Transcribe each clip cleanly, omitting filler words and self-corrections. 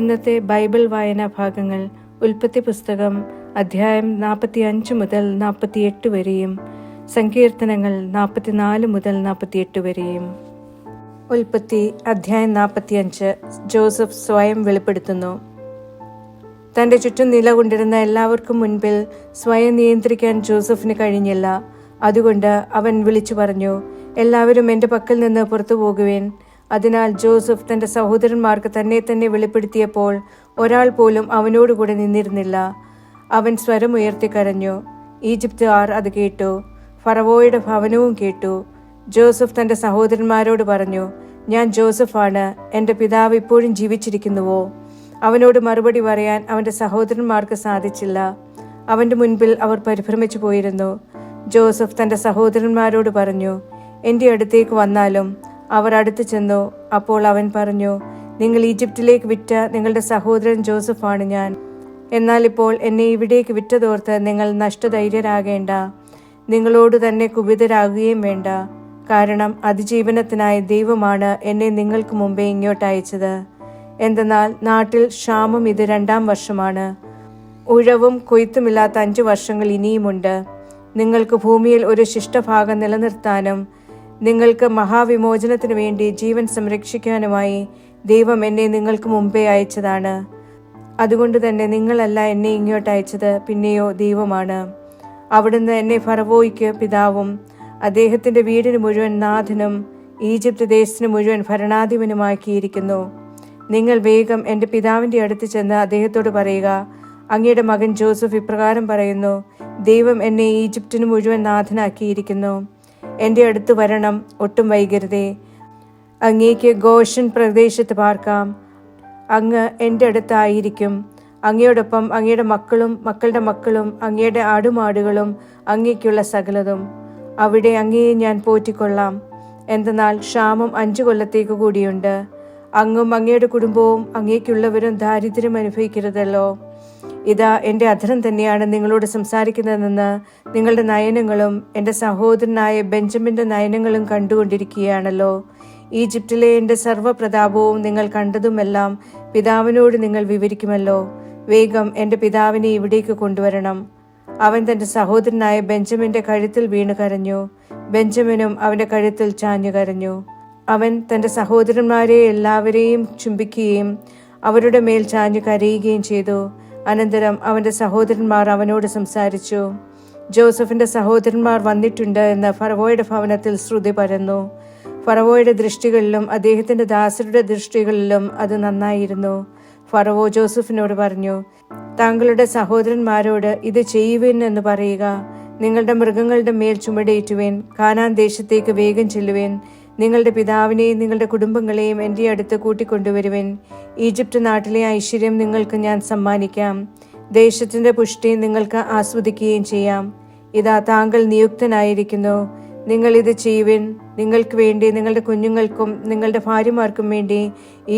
ഇന്നത്തെ ബൈബിൾ വായനാ ഭാഗങ്ങൾ ഉൽപ്പത്തി പുസ്തകം അധ്യായം 45 മുതൽ 48 വരെയും സങ്കീർത്തനങ്ങൾ 44 മുതൽ 48 വരെയും. ഉൽപ്പത്തി അധ്യായം 45. ജോസഫ് സ്വയം വെളിപ്പെടുത്തുന്നു. തൻ്റെ ചുറ്റും നിലകൊണ്ടിരുന്ന എല്ലാവർക്കും മുൻപിൽ സ്വയം നിയന്ത്രിക്കാൻ ജോസഫിന് കഴിഞ്ഞില്ല. അതുകൊണ്ട് അവൻ വിളിച്ചു പറഞ്ഞു, എല്ലാവരും എൻ്റെ പക്കൽ നിന്ന് പുറത്തു പോകുവേൻ. അതിനാൽ ജോസഫ് തൻ്റെ സഹോദരന്മാർക്ക് തന്നെ വെളിപ്പെടുത്തിയപ്പോൾ ഒരാൾ പോലും അവനോടുകൂടെ നിന്നിരുന്നില്ല. അവൻ സ്വരമുയർത്തി കരഞ്ഞു. ഈജിപ്തുകാർ അത് കേട്ടു. ഫറവോയുടെ ഭവനവും കേട്ടു. ജോസഫ് തൻ്റെ സഹോദരന്മാരോട് പറഞ്ഞു, ഞാൻ ജോസഫാണ്. എൻ്റെ പിതാവ് ഇപ്പോഴും ജീവിച്ചിരിക്കുന്നുവോ? അവനോട് മറുപടി പറയാൻ അവൻ്റെ സഹോദരന്മാർക്ക് സാധിച്ചില്ല. അവൻ്റെ മുൻപിൽ അവർ പരിഭ്രമിച്ചു പോയിരുന്നു. ജോസഫ് തൻ്റെ സഹോദരന്മാരോട് പറഞ്ഞു, എൻ്റെ അടുത്തേക്ക് വന്നാലും. അവർ അടുത്ത് ചെന്നു. അപ്പോൾ അവൻ പറഞ്ഞു, നിങ്ങൾ ഈജിപ്തിലേക്ക് വിറ്റ നിങ്ങളുടെ സഹോദരൻ ജോസഫാണ് ഞാൻ. എന്നാൽ ഇപ്പോൾ എന്നെ ഇവിടേക്ക് വിറ്റതോർത്ത് നിങ്ങൾ നഷ്ടധൈര്യരാകേണ്ട. നിങ്ങളോട് തന്നെ കുപിതരാകുകയും വേണ്ട. കാരണം അതിജീവനത്തിനായി ദൈവമാണ് എന്നെ നിങ്ങൾക്ക് മുമ്പേ ഇങ്ങോട്ട് അയച്ചത്. എന്തെന്നാൽ നാട്ടിൽ ക്ഷാമം ഇത് 2-ാം വർഷമാണ്. ഉഴവും കൊയ്ത്തുമില്ലാത്ത 5 വർഷങ്ങൾ ഇനിയുമുണ്ട്. നിങ്ങൾക്ക് ഭൂമിയിൽ ഒരു ശിഷ്ടഭാഗം നിലനിർത്താനും നിങ്ങൾക്ക് മഹാവിമോചനത്തിനു വേണ്ടി ജീവൻ സംരക്ഷിക്കാനുമായി ദൈവം എന്നെ നിങ്ങൾക്ക് മുമ്പേ അയച്ചതാണ്. അതുകൊണ്ട് തന്നെ നിങ്ങളല്ല എന്നെ ഇങ്ങോട്ട് അയച്ചത്, പിന്നെയോ ദൈവമാണ്. അവിടുന്ന് എന്നെ ഫറവോയ്ക്ക് പിതാവും അദ്ദേഹത്തിൻ്റെ വീടിന് മുഴുവൻ നാഥനും ഈജിപ്ത് ദേശത്തിന് മുഴുവൻ ഭരണാധിപനുമാക്കിയിരിക്കുന്നു. നിങ്ങൾ വേഗം എൻ്റെ പിതാവിൻ്റെ അടുത്ത് ചെന്ന് അദ്ദേഹത്തോട് പറയുക, അങ്ങയുടെ മകൻ ജോസഫ് ഇപ്രകാരം പറയുന്നു, ദൈവം എന്നെ ഈജിപ്തിന് മുഴുവൻ നാഥനാക്കിയിരിക്കുന്നു. എൻ്റെ അടുത്ത് വരണം, ഒട്ടും വൈകരുതേ. അങ്ങേക്ക് ഗോഷൻ പ്രദേശത്ത് പാർക്കാം. അങ്ങ് എൻ്റെ അടുത്തായിരിക്കും. അങ്ങയോടൊപ്പം അങ്ങയുടെ മക്കളും മക്കളുടെ മക്കളും അങ്ങയുടെ ആടുമാടുകളും അങ്ങേക്കുള്ള സകലതും. അവിടെ അങ്ങയെ ഞാൻ പോറ്റിക്കൊള്ളാം. എന്തെന്നാൽ ക്ഷാമം 5 കൊല്ലത്തേക്ക് കൂടിയുണ്ട്. അങ്ങും അങ്ങയുടെ കുടുംബവും അങ്ങേക്കുള്ളവരും ദാരിദ്ര്യം അനുഭവിക്കരുതല്ലോ. ഇതാ എൻ്റെ അധരം തന്നെയാണ് നിങ്ങളോട് സംസാരിക്കുന്നതെന്ന് നിങ്ങളുടെ നയനങ്ങളും എൻ്റെ സഹോദരനായ ബെഞ്ചമിൻ്റെ നയനങ്ങളും കണ്ടുകൊണ്ടിരിക്കുകയാണല്ലോ. ഈജിപ്തിലെ എൻ്റെ സർവ്വപ്രതാപവും നിങ്ങൾ കണ്ടതുമെല്ലാം പിതാവിനോട് നിങ്ങൾ വിവരിക്കുമല്ലോ. വേഗം എൻ്റെ പിതാവിനെ ഇവിടേക്ക് കൊണ്ടുവരണം. അവൻ തൻ്റെ സഹോദരനായ ബെഞ്ചമിൻ്റെ കഴുത്തിൽ വീണു കരഞ്ഞു. ബെഞ്ചമിനും അവൻ്റെ കഴുത്തിൽ ചാഞ്ഞു കരഞ്ഞു. അവൻ തൻ്റെ സഹോദരന്മാരെ എല്ലാവരെയും ചുംബിക്കുകയും അവരുടെ മേൽ ചാഞ്ഞു കരയുകയും ചെയ്തു. അനന്തരം അവൻ്റെ സഹോദരന്മാർ അവനോട് സംസാരിച്ചു. ജോസഫിൻ്റെ സഹോദരന്മാർ വന്നിട്ടുണ്ട് എന്ന് ഫറവോയുടെ ഭവനത്തിൽ ശ്രുതി പരന്നു. ഫറവോയുടെ ദൃഷ്ടികളിലും അദ്ദേഹത്തിൻ്റെ ദാസരുടെ ദൃഷ്ടികളിലും അത് നന്നായിരുന്നു. ഫറവോ ജോസഫിനോട് പറഞ്ഞു, താങ്കളുടെ സഹോദരന്മാരോട് ഇത് ചെയ്യുവിൻ എന്ന് പറയുക. നിങ്ങളുടെ മൃഗങ്ങളുടെ മേൽ ചുമടേറ്റുവേൻ. കാനാൻ ദേശത്തേക്ക് വേഗം ചെല്ലുവേൻ. നിങ്ങളുടെ പിതാവിനെയും നിങ്ങളുടെ കുടുംബങ്ങളെയും എൻ്റെ അടുത്ത് കൂട്ടിക്കൊണ്ടുവരുവൻ. ഈജിപ്ത് നാട്ടിലെ ഐശ്വര്യം നിങ്ങൾക്ക് ഞാൻ സമ്മാനിക്കാം. ദേശത്തിൻ്റെ പുഷ്ടി നിങ്ങൾക്ക് ആസ്വദിക്കുകയും ചെയ്യാം. ഇതാ താങ്കൾ നിയുക്തനായിരിക്കുന്നു. നിങ്ങൾ ഇത് ചെയ്യുവിൻ. നിങ്ങൾക്ക് വേണ്ടി നിങ്ങളുടെ കുഞ്ഞുങ്ങൾക്കും നിങ്ങളുടെ ഭാര്യമാർക്കും വേണ്ടി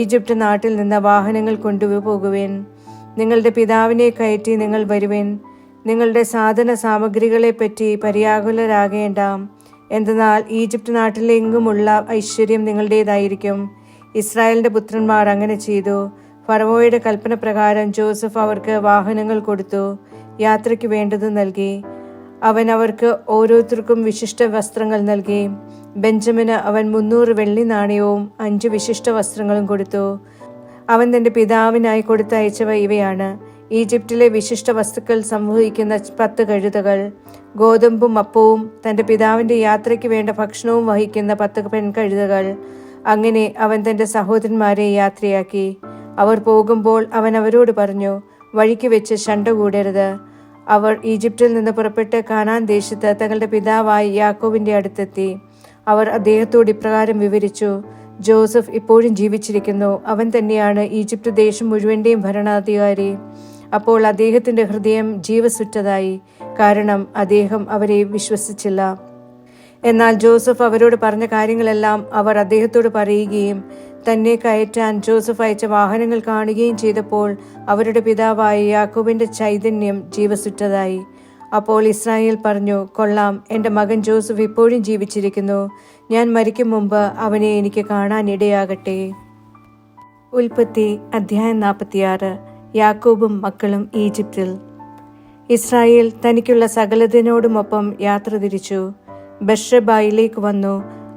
ഈജിപ്ത് നാട്ടിൽ നിന്ന് വാഹനങ്ങൾ കൊണ്ടുപോകുവിൻ. നിങ്ങളുടെ പിതാവിനെ കയറ്റി നിങ്ങൾ വരുവിൻ. നിങ്ങളുടെ സാധന സാമഗ്രികളെപ്പറ്റി പര്യാകുലരാകേണ്ട. എന്തെന്നാൽ ഈജിപ്ത് നാട്ടിലെങ്ങുമുള്ള ഐശ്വര്യം നിങ്ങളുടേതായിരിക്കും. ഇസ്രായേലിൻ്റെ പുത്രന്മാർ അങ്ങനെ ചെയ്തു. ഫറവോയുടെ കൽപ്പന പ്രകാരം ജോസഫ് അവർക്ക് വാഹനങ്ങൾ കൊടുത്തു. യാത്രയ്ക്ക് വേണ്ടത് നൽകി. അവൻ അവർക്ക് ഓരോരുത്തർക്കും വിശിഷ്ട വസ്ത്രങ്ങൾ നൽകി. ബെഞ്ചമിന് അവൻ 300 വെള്ളി നാണയവും 5 വിശിഷ്ട വസ്ത്രങ്ങളും കൊടുത്തു. അവൻ തൻ്റെ പിതാവിനായി കൊടുത്തയച്ചവ ഇവയാണ്: ഈജിപ്തിലെ വിശിഷ്ട വസ്തുക്കൾ സംവഹിക്കുന്ന 10 കഴുതകൾ, ഗോതമ്പും അപ്പവും തൻ്റെ പിതാവിൻ്റെ യാത്രയ്ക്ക് വേണ്ട ഭക്ഷണവും വഹിക്കുന്ന 10 പെൺകഴുതകൾ. അങ്ങനെ അവൻ തൻ്റെ സഹോദരന്മാരെ യാത്രയാക്കി. അവർ പോകുമ്പോൾ അവൻ അവരോട് പറഞ്ഞു, വഴിക്ക് വെച്ച് ശണ്ട കൂടരുത്. അവർ ഈജിപ്തിൽ നിന്ന് പുറപ്പെട്ട് കാനാൻ ദേശത്ത് തങ്ങളുടെ പിതാവായ യാക്കോബിൻ്റെ അടുത്തെത്തി. അവർ അദ്ദേഹത്തോട് ഇപ്രകാരം വിവരിച്ചു, ജോസഫ് ഇപ്പോഴും ജീവിച്ചിരിക്കുന്നു. അവൻ തന്നെയാണ് ഈജിപ്ത് ദേശം മുഴുവൻ്റെയും ഭരണാധികാരി. അപ്പോൾ അദ്ദേഹത്തിൻ്റെ ഹൃദയം ജീവസുറ്റതായി, കാരണം അദ്ദേഹം അവരെ വിശ്വസിച്ചില്ല. എന്നാൽ ജോസഫ് അവരോട് പറഞ്ഞ കാര്യങ്ങളെല്ലാം അവർ അദ്ദേഹത്തോട് പറയുകയും തന്നെ കയറ്റാൻ ജോസഫ് അയച്ച വാഹനങ്ങൾ കാണുകയും ചെയ്തപ്പോൾ അവരുടെ പിതാവായ യാക്കോബിൻ്റെ ചൈതന്യം ജീവസുറ്റതായി. അപ്പോൾ ഇസ്രായേൽ പറഞ്ഞു, കൊള്ളാം, എൻ്റെ മകൻ ജോസഫ് ഇപ്പോഴും ജീവിച്ചിരിക്കുന്നു. ഞാൻ മരിക്കും മുമ്പ് അവനെ എനിക്ക് കാണാൻ ഇടയാകട്ടെ. ഉൽപ്പത്തി അധ്യായം 46. യാക്കോബും മക്കളും ഈജിപ്തിൽ. ഇസ്രായേൽ തനിക്കുള്ള സകലതിനോടുമൊപ്പം യാത്ര തിരിച്ചു ബെർശെബയിലേക്ക് വന്നു.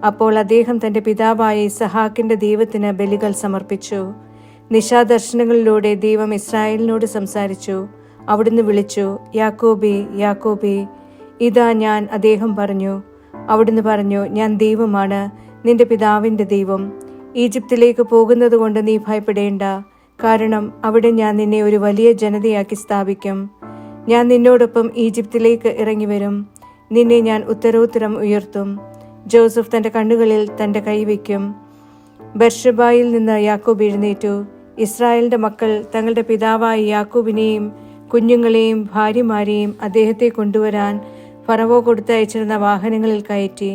അപ്പോൾ അദ്ദേഹം തന്റെ പിതാവായ ഇസഹാക്കിന്റെ ദൈവത്തിന് ബലികൾ സമർപ്പിച്ചു. നിശാദർശനങ്ങളിലൂടെ ദൈവം ഇസ്രായേലിനോട് സംസാരിച്ചു. അവിടുന്ന് വിളിച്ചു, യാക്കോബേ, യാക്കോബേ. ഇതാ ഞാൻ, അദ്ദേഹം പറഞ്ഞു. അവിടുന്ന് പറഞ്ഞു, ഞാൻ ദൈവമാണ്, നിന്റെ പിതാവിന്റെ ദൈവം. ഈജിപ്തിലേക്ക് പോകുന്നത് കൊണ്ട് നീ ഭയപ്പെടേണ്ട, കാരണം അവിടെ ഞാൻ നിന്നെ ഒരു വലിയ ജനതയാക്കി സ്ഥാപിക്കും. ഞാൻ നിന്നോടൊപ്പം ഈജിപ്തിലേക്ക് ഇറങ്ങി വരും. നിന്നെ ഞാൻ ഉത്തരോത്തരം ഉയർത്തും. ജോസഫ് തന്റെ കണ്ണുകളിൽ തന്റെ കൈവയ്ക്കും. ബെർശെബയിൽ നിന്ന് യാക്കോബ് എഴുന്നേറ്റു. ഇസ്രായേലിന്റെ മക്കൾ തങ്ങളുടെ പിതാവായ യാക്കോബിനെയും കുഞ്ഞുങ്ങളെയും ഭാര്യമാരെയും അദ്ദേഹത്തെ കൊണ്ടുവരാൻ ഫറവോ കൊടുത്തയച്ചിരുന്ന വാഹനങ്ങളിൽ കയറ്റി.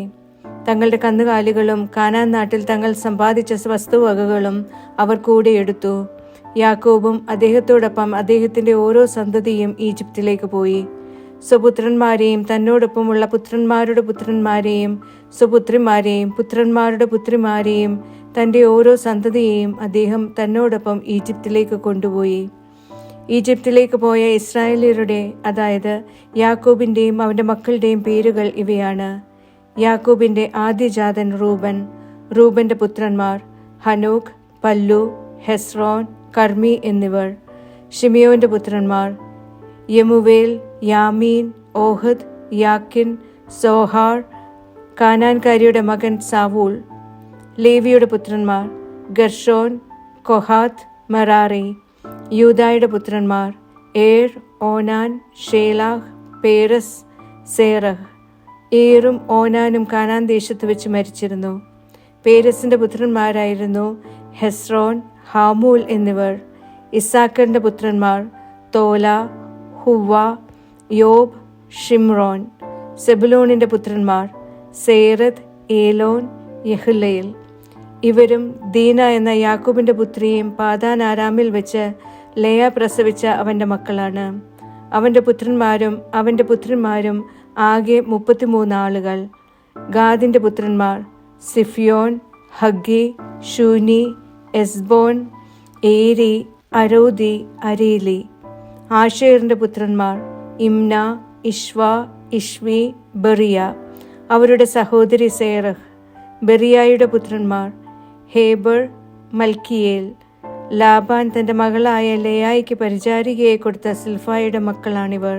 തങ്ങളുടെ കന്നുകാലികളും കാനാൻ നാട്ടിൽ തങ്ങൾ സമ്പാദിച്ച വസ്തുവകകളും അവർ കൂടെ എടുത്തു. യാക്കോബും അദ്ദേഹത്തോടൊപ്പം അദ്ദേഹത്തിന്റെ ഓരോ സന്തതിയും ഈജിപ്തിലേക്ക് പോയി. സ്വപുത്രന്മാരെയും തന്നോടൊപ്പമുള്ള പുത്രന്മാരുടെ പുത്രന്മാരെയും സ്വപുത്രിമാരെയും പുത്രന്മാരുടെ പുത്രിമാരെയും തന്റെ ഓരോ സന്തതിയെയും അദ്ദേഹം തന്നോടൊപ്പം ഈജിപ്തിലേക്ക് കൊണ്ടുപോയി. ഈജിപ്തിലേക്ക് പോയ ഇസ്രായേലിയരുടെ, അതായത് യാക്കോബിന്റെയും അവന്റെ മക്കളുടെയും പേരുകൾ ഇവയാണ്. യാക്കോബിന്റെ ആദ്യജാതൻ റൂബൻ. റൂബന്റെ പുത്രന്മാർ ഹനോക്ക്, പല്ലു, ഹെസ്രോൻ, കർമ്മി എന്നിവർ. ഷിമിയോന്റെ പുത്രന്മാർ യെമുവേൽ, യാമീൻ, ഓഹദ്, യാക്കിൻ, സോഹാർ. കാനാൻകാരിയുടെ മകൻ സാവൂൾ. ലേവിയുടെ പുത്രന്മാർ ഗർഷോൻ, കൊഹാത്ത്, മറാറി. യൂദായുടെ പുത്രന്മാർ ഏർ, ഓനാൻ, ഷേലാഹ്, പേരസ്, സേറഹ്. ഏറും ഓനാനും കാനാൻ ദേശത്ത് വെച്ച് മരിച്ചിരുന്നു. പേരസിന്റെ പുത്രന്മാരായിരുന്നു ഹെസ്രോൻ, ഹാമൂൽ എന്നിവർ. ഇസാക്കറിന്റെ പുത്രന്മാർ തോല, ഹുവ, യോബ്, ഷിമ്രോൻ. സെബുലോണിന്റെ പുത്രന്മാർ സേറദ്, ഏലോൻ, യഹ്ലേൽ. ഇവരും ദീന എന്ന യാക്കോബിന്റെ പുത്രിയും പാദാൻ ആരാമിൽ വെച്ച് ലേയ പ്രസവിച്ച അവന്റെ മക്കളാണ്. അവന്റെ പുത്രന്മാരും ആകെ 33 ആളുകൾ. ഗാദിന്റെ പുത്രന്മാർ സിഫിയോൻ, ഹഗ്ഗി, ഷൂനി, എസ്ബോൻ, ഏരി, അരോദി, അരേലി. ആഷേറിന്റെ പുത്രന്മാർ ഇംന, ഇഷ്വ, ഇഷ്വി, ബെറിയ. അവരുടെ സഹോദരി സേറഹ്. ബെറിയായുടെ പുത്രന്മാർ ഹേബർ, മൽക്കിയേൽ. ലാബാൻ തന്റെ മകളായ ലേയായ്ക്ക് പരിചാരികയെ കൊടുത്ത സിൽഫായുടെ മക്കളാണിവർ.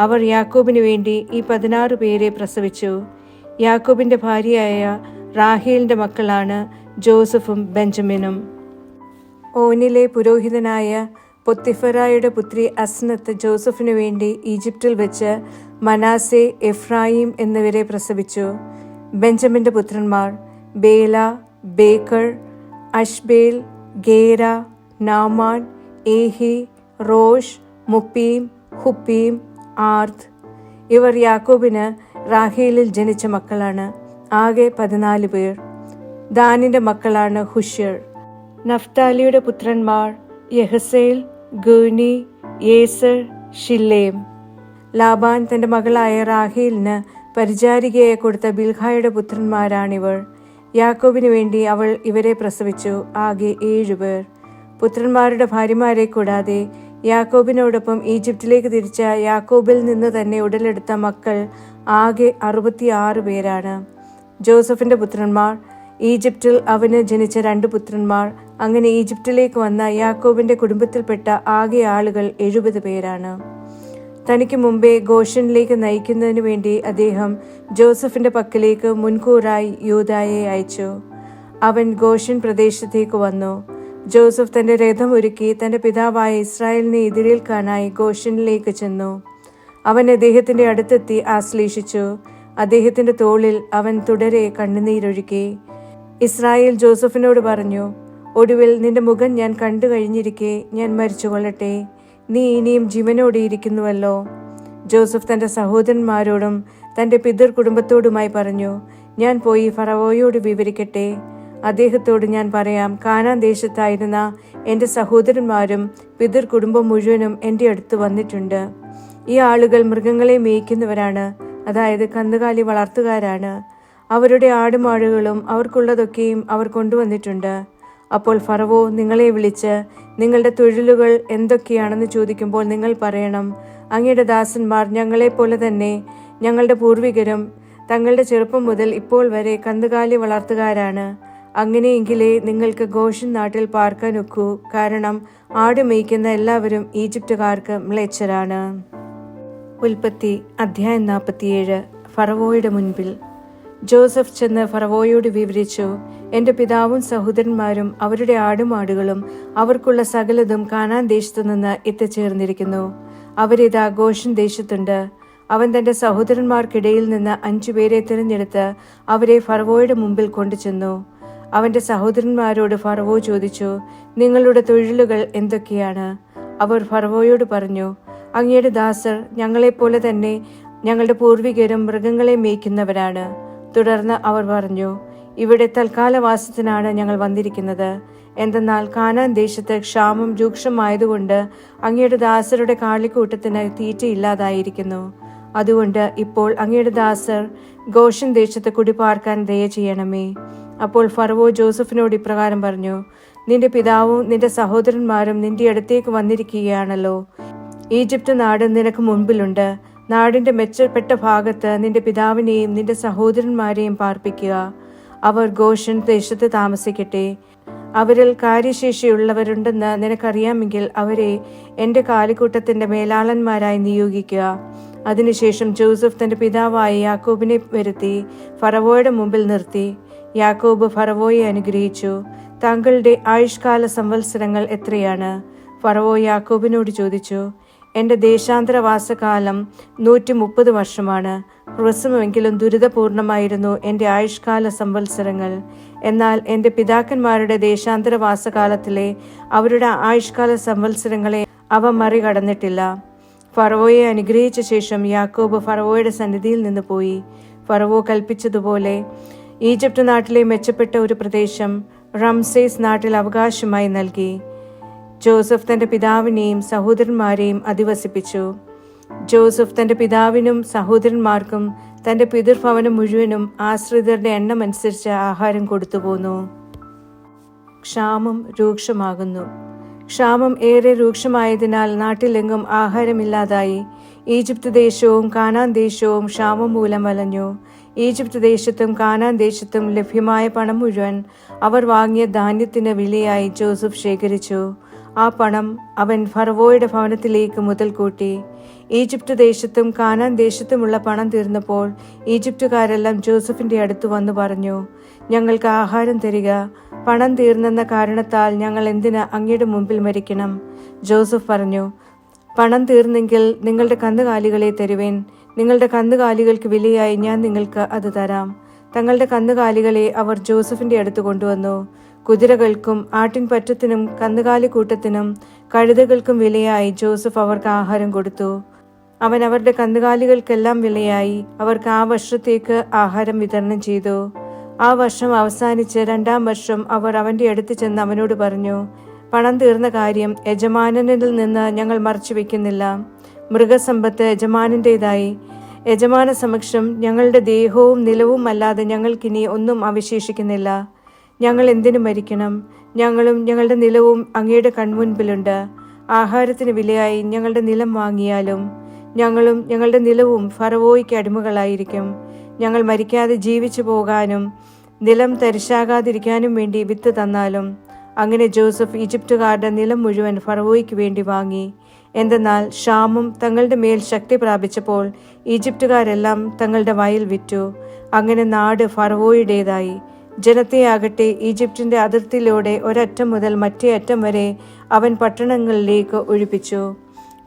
അവർ യാക്കോബിന് വേണ്ടി ഈ 16 പേരെ പ്രസവിച്ചു. യാക്കോബിന്റെ ഭാര്യയായ റാഹേലിന്റെ മക്കളാണ് ജോസഫും ബെഞ്ചമിനും. ഓനിലെ പുരോഹിതനായ പൊത്തിഫറായുടെ പുത്രി അസ്നത്ത് ജോസഫിനു വേണ്ടി ഈജിപ്തിൽ വെച്ച് മനാസെ, എഫ്രായിം എന്നിവരെ പ്രസവിച്ചു. ബെഞ്ചമിന്റെ പുത്രന്മാർ ബേല, ബേക്കർ, അഷ്ബേൽ, ഗേര, നാമാൻ, ഏഹി, റോഷ്, മുപ്പീം, ഹുപ്പീം, ആർദ്. ഇവർ യാക്കോബിന് റാഹേലിൽ ജനിച്ച മക്കളാണ്. ആകെ 14 പേർ. ദാനിന്റെ മക്കളാണ് ഹുഷ്യർ. നഫ്താലിയുടെ പുത്രന്മാർ യഹസേൽ, ഗൂനി, യേസർ, ഷില്ലേം. ലാബാൻ തന്റെ മകളായ റാഹേലിന് പരിചാരികയെ കൊടുത്ത ബിൽഹായുടെ പുത്രന്മാരാണിവർ. യാക്കോബിന് വേണ്ടി അവൾ ഇവരെ പ്രസവിച്ചു. ആകെ 7 പേർ. പുത്രന്മാരുടെ ഭാര്യമാരെ കൂടാതെ യാക്കോബിനോടൊപ്പം ഈജിപ്തിലേക്ക് തിരിച്ച യാക്കോബിൽ നിന്ന് തന്നെ ഉടലെടുത്ത മക്കൾ ആകെ 66 പേരാണ്. ജോസഫിന്റെ പുത്രന്മാർ ഈജിപ്തിൽ അവന് ജനിച്ച 2 പുത്രന്മാർ. അങ്ങനെ ഈജിപ്തിലേക്ക് വന്ന യാക്കോബിന്റെ കുടുംബത്തിൽപ്പെട്ട ആകെ ആളുകൾ 70 പേരാണ്. തനിക്ക് മുമ്പേ ഗോഷനിലേക്ക് നയിക്കുന്നതിനു വേണ്ടി അദ്ദേഹം ജോസഫിന്റെ പക്കലേക്ക് മുൻകൂറായി യൂദായെ അയച്ചു. അവൻ ഗോഷൻ പ്രദേശത്തേക്ക് വന്നു. ജോസഫ് തന്റെ രഥം ഒരുക്കി തന്റെ പിതാവായ ഇസ്രായേലിനെ എതിരേൽക്കാനായി ഗോഷനിലേക്ക് ചെന്നു. അവൻ അദ്ദേഹത്തിന്റെ അടുത്തെത്തി ആശ്ലേഷിച്ചു. അദ്ദേഹത്തിന്റെ തോളിൽ അവൻ തുടരെ കണ്ണുനീരൊഴുക്കി. ഇസ്രായേൽ ജോസഫിനോട് പറഞ്ഞു, ഒടുവിൽ നിന്റെ മുഖം ഞാൻ കണ്ടു കഴിഞ്ഞിരിക്കെ ഞാൻ മരിച്ചുകൊള്ളട്ടെ. നീ ഇനിയും ജീവനോടെ ഇരിക്കുന്നുവല്ലോ. ജോസഫ് തന്റെ സഹോദരന്മാരോടും തന്റെ പിതൃ കുടുംബത്തോടുമായി പറഞ്ഞു, ഞാൻ പോയി ഫറവോയോട് വിവരിക്കട്ടെ. അദ്ദേഹത്തോട് ഞാൻ പറയാം, കാനാൻ ദേശത്തായിരുന്ന എൻ്റെ സഹോദരന്മാരും പിതൃ കുടുംബം മുഴുവനും എൻ്റെ അടുത്ത് വന്നിട്ടുണ്ട്. ഈ ആളുകൾ മൃഗങ്ങളെ മേയ്ക്കുന്നവരാണ്, അതായത് കന്നുകാലി വളർത്തുകാരാണ്. അവരുടെ ആടുമാടുകളും അവർക്കുള്ളതൊക്കെയും അവർ കൊണ്ടുവന്നിട്ടുണ്ട്. അപ്പോൾ ഫറവോ നിങ്ങളെ വിളിച്ച് നിങ്ങളുടെ തൊഴിലുകൾ എന്തൊക്കെയാണെന്ന് ചോദിക്കുമ്പോൾ നിങ്ങൾ പറയണം, അങ്ങയുടെ ദാസന്മാർ ഞങ്ങളെപ്പോലെ തന്നെ ഞങ്ങളുടെ പൂർവികരും തങ്ങളുടെ ചെറുപ്പം മുതൽ ഇപ്പോൾ വരെ കന്നുകാലി വളർത്തുകാരാണ്. അങ്ങനെയെങ്കിലേ നിങ്ങൾക്ക് ഗോഷൻ നാട്ടിൽ പാർക്കാൻ ഒക്കൂ. കാരണം ആട് മേയ്ക്കുന്ന എല്ലാവരും ഈജിപ്തുകാർക്ക് മ്ലേച്ഛരാണ്. ഉൽപ്പത്തി അധ്യായം 47. ഫറവോയുടെ മുൻപിൽ. ജോസഫ് ചെന്ന് ഫറവോയോട് വിവരിച്ചു, എൻ്റെ പിതാവും സഹോദരന്മാരും അവരുടെ ആടുമാടുകളും അവർക്കുള്ള സകലതും കാനാൻ ദേശത്തു നിന്ന് എത്തിച്ചേർന്നിരിക്കുന്നു. അവരിതാ ഗോഷൻ ദേശത്തുണ്ട്. അവൻ തന്റെ സഹോദരന്മാർക്കിടയിൽ നിന്ന് 5 പേരെ തിരഞ്ഞെടുത്ത് അവരെ ഫറവോയുടെ മുമ്പിൽ കൊണ്ടുചെന്നു. അവന്റെ സഹോദരന്മാരോട് ഫറവോ ചോദിച്ചു, നിങ്ങളുടെ തൊഴിലുകൾ എന്തൊക്കെയാണ്? അവർ ഫറവോയോട് പറഞ്ഞു, അങ്ങയുടെ ദാസർ ഞങ്ങളെപ്പോലെ തന്നെ ഞങ്ങളുടെ പൂർവികരും മൃഗങ്ങളെ മേയ്ക്കുന്നവരാണ്. തുടർന്ന് അവർ പറഞ്ഞു, ഇവിടെ തൽക്കാലവാസത്തിനാണ് ഞങ്ങൾ വന്നിരിക്കുന്നത്. എന്തെന്നാൽ കാനാൻ ദേശത്ത് ക്ഷാമം രൂക്ഷമായതുകൊണ്ട് അങ്ങയുടെ ദാസരുടെ കാളിക്കൂട്ടത്തിന് തീറ്റയില്ലാതായിരിക്കുന്നു. അതുകൊണ്ട് ഇപ്പോൾ അങ്ങയുടെ ദാസർ ഗോഷൻ ദേശത്ത് കുടിപാർക്കാൻ ദയ ചെയ്യണമേ. അപ്പോൾ ഫറവോ ജോസഫിനോട് ഇപ്രകാരം പറഞ്ഞു, നിന്റെ പിതാവും നിന്റെ സഹോദരന്മാരും നിന്റെ അടുത്തേക്ക് വന്നിരിക്കുകയാണല്ലോ. ഈജിപ്ത് നാട് നിനക്ക് മുൻപിലുണ്ട്. നാടിന്റെ മെച്ചപ്പെട്ട ഭാഗത്ത് നിന്റെ പിതാവിനെയും നിന്റെ സഹോദരന്മാരെയും പാർപ്പിക്കുക. അവർ ഗോഷൻ ദേശത്ത് താമസിക്കട്ടെ. അവരിൽ കാര്യശേഷിയുള്ളവരുണ്ടെന്ന് നിനക്കറിയാമെങ്കിൽ അവരെ എൻ്റെ കാലിക്കൂട്ടത്തിന്റെ മേലാളന്മാരായി നിയോഗിക്കുക. അതിനുശേഷം ജോസഫ് തന്റെ പിതാവായ യാക്കോബിനെ വരുത്തി ഫറവോയുടെ മുമ്പിൽ നിർത്തി. യാക്കോബ് ഫറവോയെ അനുഗ്രഹിച്ചു. താങ്കളുടെ ആയുഷ്കാല സംവത്സരങ്ങൾ എത്രയാണ്? ഫറവോ യാക്കോബിനോട് ചോദിച്ചു. എൻ്റെ ദേശാന്തരവാസകാലം 130 വർഷമാണ്. ഹ്രസ്വമെങ്കിലും ദുരിതപൂർണമായിരുന്നു എൻ്റെ ആയുഷ്കാല സംവത്സരങ്ങൾ. എന്നാൽ എൻ്റെ പിതാക്കന്മാരുടെ ദേശാന്തരവാസകാലത്തിലെ അവരുടെ ആയുഷ്കാല സംവത്സരങ്ങളെ അവ മറികടന്നിട്ടില്ല. ഫറവോയെ അനുഗ്രഹിച്ച ശേഷം യാക്കോബ് ഫറവോയുടെ സന്നിധിയിൽ നിന്ന് പോയി. ഫറവോ കൽപ്പിച്ചതുപോലെ ഈജിപ്ത് നാട്ടിലെ മെച്ചപ്പെട്ട ഒരു പ്രദേശം റംസേസ് നാട്ടിൽ അവകാശമായി നൽകി. ജോസഫ് തന്റെ പിതാവിനെയും സഹോദരന്മാരെയും അധിവസിപ്പിച്ചു. ജോസഫ് തന്റെ പിതാവിനും സഹോദരന്മാർക്കും തന്റെ പിതൃഭവനം മുഴുവനും ആശ്രിതരുടെ എണ്ണം അനുസരിച്ച് ആഹാരം കൊടുത്തുപോന്നു. ക്ഷാമം രൂക്ഷമാകുന്നു. ക്ഷാമം ഏറെ രൂക്ഷമായതിനാൽ നാട്ടിലെങ്ങും ആഹാരമില്ലാതായി. ഈജിപ്ത് ദേശവും കാനാൻ ദേശവും ക്ഷാമം മൂലം വലഞ്ഞു. ഈജിപ്ത് ദേശത്തും കാനാൻ ദേശത്തും ലഭ്യമായ പണം മുഴുവൻ അവർ വാങ്ങിയ ധാന്യത്തിന് വിലയായി ജോസഫ് ശേഖരിച്ചു. ആ പണം അവൻ ഫറവോയുടെ ഭവനത്തിലേക്ക് മുതൽ കൂട്ടി. ഈജിപ്ത് ദേശത്തും കാനാൻ ദേശത്തുമുള്ള പണം തീർന്നപ്പോൾ ഈജിപ്തുകാരെല്ലാം ജോസഫിന്റെ അടുത്ത് വന്നു പറഞ്ഞു, ഞങ്ങൾക്ക് ആഹാരം തരിക. പണം തീർന്നെന്ന കാരണത്താൽ ഞങ്ങൾ എന്തിന് അങ്ങയുടെ മുമ്പിൽ മരിക്കണം? ജോസഫ് പറഞ്ഞു, പണം തീർന്നെങ്കിൽ നിങ്ങളുടെ കന്നുകാലികളെ തരുവേൻ. നിങ്ങളുടെ കന്നുകാലികൾക്ക് വിലയായി ഞാൻ നിങ്ങൾക്ക് അത് തരാം. തങ്ങളുടെ കന്നുകാലികളെ അവർ ജോസഫിന്റെ അടുത്ത് കൊണ്ടുവന്നു. കുതിരകൾക്കും ആട്ടിൻപറ്റത്തിനും കന്നുകാലിക്കൂട്ടത്തിനും കഴുതകൾക്കും വിലയായി ജോസഫ് അവർക്ക് ആഹാരം കൊടുത്തു. അവൻ അവരുടെ കന്നുകാലികൾക്കെല്ലാം വിലയായി അവർക്ക് ആ വർഷത്തേക്ക് ആഹാരം വിതരണം ചെയ്തു. ആ വർഷം അവസാനിച്ച് 2-ാം വർഷം അവർ അവന്റെ അടുത്ത് ചെന്ന് അവനോട് പറഞ്ഞു, പണം തീർന്ന കാര്യം യജമാനനിൽ നിന്ന് ഞങ്ങൾ മറച്ചു വെക്കുന്നില്ല. മൃഗസമ്പത്ത് യജമാനന്റേതായി. യജമാന സമക്ഷം ഞങ്ങളുടെ ദേഹവും നിലവും അല്ലാതെ ഞങ്ങൾക്കിനി ഒന്നും അവശേഷിക്കുന്നില്ല. ഞങ്ങൾ എന്തിനു മരിക്കണം? ഞങ്ങളും ഞങ്ങളുടെ നിലവും അങ്ങയുടെ കൺമുൻപിലുണ്ട്. ആഹാരത്തിന് വിലയായി ഞങ്ങളുടെ നിലം വാങ്ങിയാലും ഞങ്ങളും ഞങ്ങളുടെ നിലവും ഫറവോയ്ക്ക് അടിമകളായിരിക്കും. ഞങ്ങൾ മരിക്കാതെ ജീവിച്ചു പോകാനും നിലം തരിശാകാതിരിക്കാനും വേണ്ടി വിത്ത് തന്നാലും. അങ്ങനെ ജോസഫ് ഈജിപ്തുകാരുടെ നിലം മുഴുവൻ ഫറവോയ്ക്ക് വേണ്ടി വാങ്ങി. എന്തെന്നാൽ ക്ഷാമം തങ്ങളുടെ മേൽ ശക്തി പ്രാപിച്ചപ്പോൾ ഈജിപ്തുകാരെല്ലാം തങ്ങളുടെ വയൽ വിറ്റു. അങ്ങനെ നാട് ഫറവോയുടേതായി. ജനത്തെയാകട്ടെ ഈജിപ്തിന്റെ അതിർത്തിയിലൂടെ ഒരറ്റം മുതൽ മറ്റേ അറ്റം വരെ അവൻ പട്ടണങ്ങളിലേക്ക് ഒഴിപ്പിച്ചു.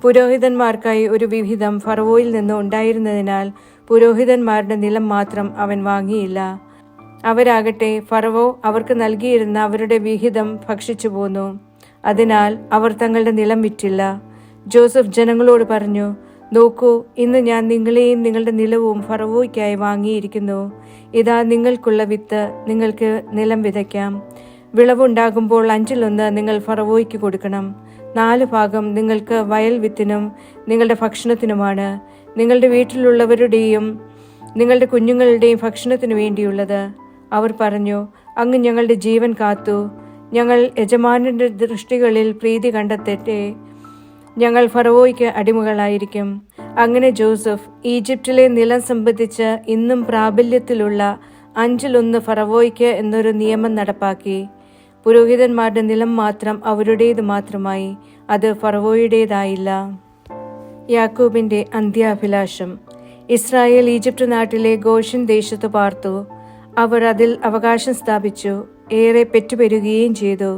പുരോഹിതന്മാർക്കായി ഒരു വിഹിതം ഫറവോയിൽ നിന്ന് ഉണ്ടായിരുന്നതിനാൽ പുരോഹിതന്മാരുടെ നിലം മാത്രം അവൻ വാങ്ങിയില്ല. അവരാകട്ടെ ഫറവോ അവർക്ക് നൽകിയിരുന്ന അവരുടെ വിഹിതം ഭക്ഷിച്ചു പോന്നു. അതിനാൽ അവർ തങ്ങളുടെ നിലം വിറ്റില്ല. ജോസഫ് ജനങ്ങളോട് പറഞ്ഞു, നോക്കൂ, ഇന്ന് ഞാൻ നിങ്ങളെയും നിങ്ങളുടെ നിലവും ഫറവോയ്ക്കായി വാങ്ങിയിരിക്കുന്നു. ഇതാ നിങ്ങൾക്കുള്ള വിത്ത്, നിങ്ങൾക്ക് നിലം വിതയ്ക്കാം. വിളവുണ്ടാകുമ്പോൾ 1/5 നിങ്ങൾ ഫറവോയ്ക്ക് കൊടുക്കണം. 4 ഭാഗം നിങ്ങൾക്ക് വയൽ വിത്തിനും നിങ്ങളുടെ ഭക്ഷണത്തിനുമാണ്. നിങ്ങളുടെ വീട്ടിലുള്ളവരുടെയും നിങ്ങളുടെ കുഞ്ഞുങ്ങളുടെയും ഭക്ഷണത്തിനു വേണ്ടിയുള്ളത്. അവർ പറഞ്ഞു, അങ്ങ് ഞങ്ങളുടെ ജീവൻ കാത്തു. ഞങ്ങൾ യജമാനന്റെ ദൃഷ്ടികളിൽ പ്രീതി കണ്ടെത്തട്ടെ. ഞങ്ങൾ ഫറവോയ്ക്ക് അടിമകളായിരിക്കും. അങ്ങനെ ജോസഫ് ഈജിപ്തിലെ നിലം സംബന്ധിച്ച് ഇന്നും പ്രാബല്യത്തിലുള്ള 1/5 ഫറവോയ്ക്ക് എന്നൊരു നിയമം നടപ്പാക്കി. പുരോഹിതന്മാരുടെ നിലം മാത്രം അവരുടേത് മാത്രമായി, അത് ഫറവോയുടേതായില്ല. യാക്കോബിന്റെ അന്ത്യാഭിലാഷം. ഇസ്രായേൽ ഈജിപ്ത് നാട്ടിലെ ഗോഷൻ ദേശത്ത് പാർത്തു. അവർ അതിൽ അവകാശം സ്ഥാപിച്ചു, ഏറെ പെറ്റുപെരുകയും ചെയ്തു.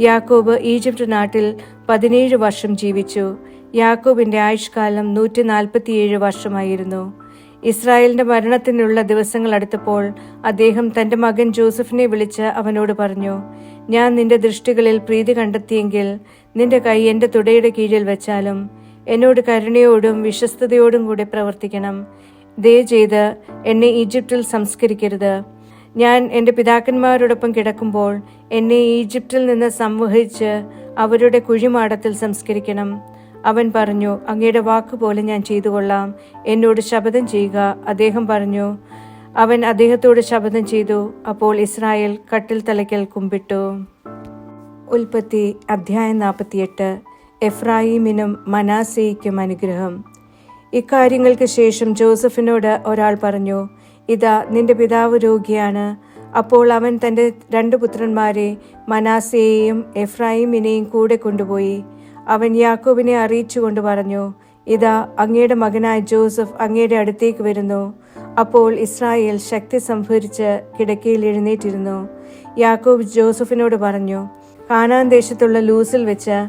യാക്കോബ് ഈജിപ്ത് നാട്ടിൽ 17 വർഷം ജീവിച്ചു. യാക്കോബിന്റെ ആയുഷ്കാലം 147 വർഷമായിരുന്നു. ഇസ്രായേലിന്റെ മരണത്തിനുള്ള ദിവസങ്ങൾ അടുത്തപ്പോൾ അദ്ദേഹം തന്റെ മകൻ ജോസഫിനെ വിളിച്ച് അവനോട് പറഞ്ഞു, ഞാൻ നിന്റെ ദൃഷ്ടികളിൽ പ്രീതി കണ്ടെത്തിയെങ്കിൽ നിന്റെ കൈ എന്റെ തുടയുടെ കീഴിൽ വെച്ചാലും എന്നോട് കരുണയോടും വിശ്വസ്തയോടും കൂടെ പ്രവർത്തിക്കണം. ദയചെയ്ത് എന്നെ ഈജിപ്തിൽ സംസ്കരിക്കരുത്. ഞാൻ എൻ്റെ പിതാക്കന്മാരോടൊപ്പം കിടക്കുമ്പോൾ എന്നെ ഈജിപ്തിൽ നിന്ന് സംവഹിച്ച് അവരുടെ കുഴിമാടത്തിൽ സംസ്കരിക്കണം. അവൻ പറഞ്ഞു, അങ്ങയുടെ വാക്കുപോലെ ഞാൻ ചെയ്തു കൊള്ളാം. എന്നോട് ശപഥം ചെയ്യുക. അദ്ദേഹം പറഞ്ഞു. അവൻ അദ്ദേഹത്തോട് ശപഥം ചെയ്തു. അപ്പോൾ ഇസ്രായേൽ കട്ടിൽ തലയ്ക്കൽ കുമ്പിട്ടു. ഉൽപ്പത്തി അധ്യായം 48. എഫ്രായിമിനും മനാസേയ്ക്കും അനുഗ്രഹം. ഇക്കാര്യങ്ങൾക്ക് ശേഷം ജോസഫിനോട് ഒരാൾ പറഞ്ഞു, ഇതാ നിന്റെ പിതാവ് രോഗിയാണ്. അപ്പോൾ അവൻ തൻ്റെ 2 പുത്രന്മാരെ മനാസയെയും എഫ്രായിമിനെയും കൂടെ കൊണ്ടുപോയി. അവൻ യാക്കോബിനെ അറിയിച്ചുകൊണ്ട് പറഞ്ഞു, ഇതാ അങ്ങയുടെ മകനായ ജോസഫ് അങ്ങയുടെ അടുത്തേക്ക് വരുന്നു. അപ്പോൾ ഇസ്രായേൽ ശക്തി സംഭരിച്ച് കിടക്കയിൽ എഴുന്നേറ്റിരുന്നു. യാക്കോബ് ജോസഫിനോട് പറഞ്ഞു, കാനാൻ ദേശത്തുള്ള ലൂസിൽ വെച്ച്